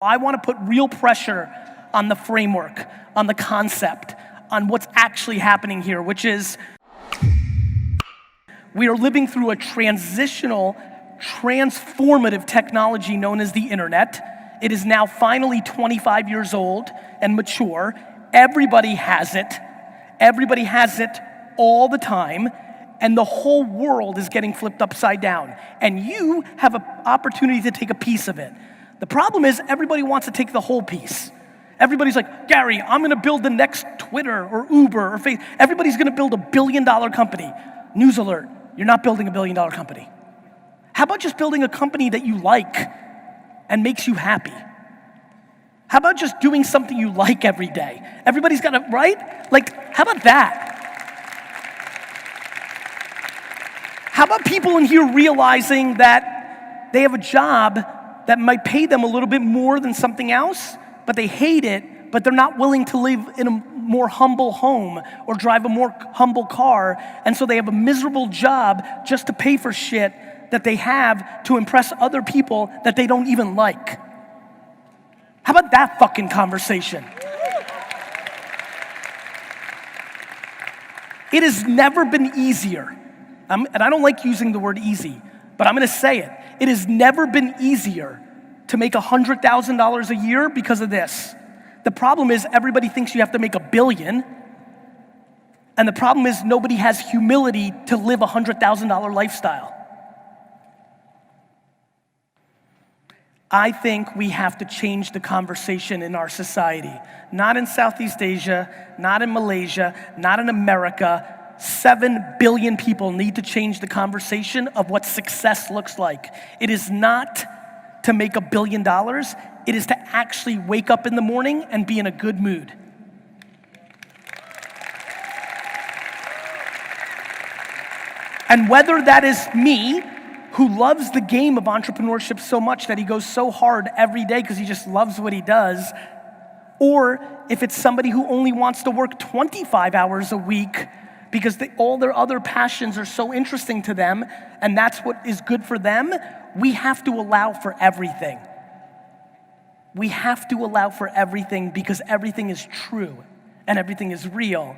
I want to put real pressure on the framework, on the concept, on what's actually happening here, which is we are living through a transitional, transformative technology known as the internet. It is now finally 25 years old and mature. Everybody has it. Everybody has it all the time. And the whole world is getting flipped upside down. And you have an opportunity to take a piece of it. The problem is everybody wants to take the whole piece. Everybody's like, Gary, I'm gonna build the next Twitter or Uber or Facebook. Everybody's gonna build $1 billion company. News alert, you're not building $1 billion company. How about just building a company that you like and makes you happy? How about just doing something you like every day? Everybody's got to, right? Like, how about that? How about people in here realizing that they have a job that might pay them a little bit more than something else, but they hate it, but they're not willing to live in a more humble home or drive a more humble car, and so they have a miserable job just to pay for shit that they have to impress other people that they don't even like. How about that fucking conversation? It has never been easier, and I don't like using the word easy, but I'm gonna say it. It has never been easier to make $100,000 a year because of this. The problem is everybody thinks you have to make $1 billion, and the problem is nobody has humility to live a $100,000 lifestyle. I think we have to change the conversation in our society. Not in Southeast Asia, not in Malaysia, not in America. 7 billion people need to change the conversation of what success looks like. It is not to make $1 billion. It is to actually wake up in the morning and be in a good mood. And whether that is me, who loves the game of entrepreneurship so much that he goes so hard every day because he just loves what he does, or if it's somebody who only wants to work 25 hours a week because all their other passions are so interesting to them and that's what is good for them, we have to allow for everything. We have to allow for everything because everything is true and everything is real.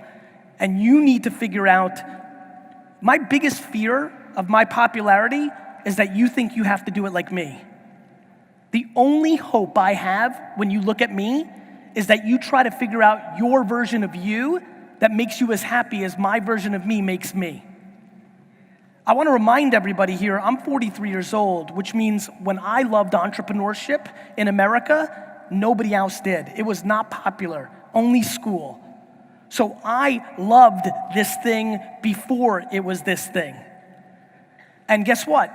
And you need to figure out, my biggest fear of my popularity is that you think you have to do it like me. The only hope I have when you look at me is that you try to figure out your version of you that makes you as happy as my version of me makes me. I want to remind everybody here, I'm 43 years old, which means when I loved entrepreneurship in America, nobody else did. It was not popular, only school. So I loved this thing before it was this thing. And guess what?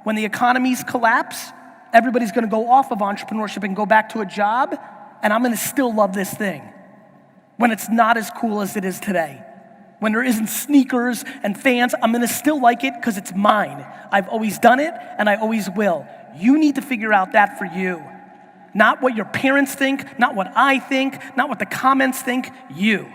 When the economies collapse, everybody's gonna go off of entrepreneurship and go back to a job, and I'm gonna still love this thing when it's not as cool as it is today. When there isn't sneakers and fans, I'm gonna still like it because it's mine. I've always done it, and I always will. You need to figure out that for you. Not what your parents think, not what I think, not what the comments think, you.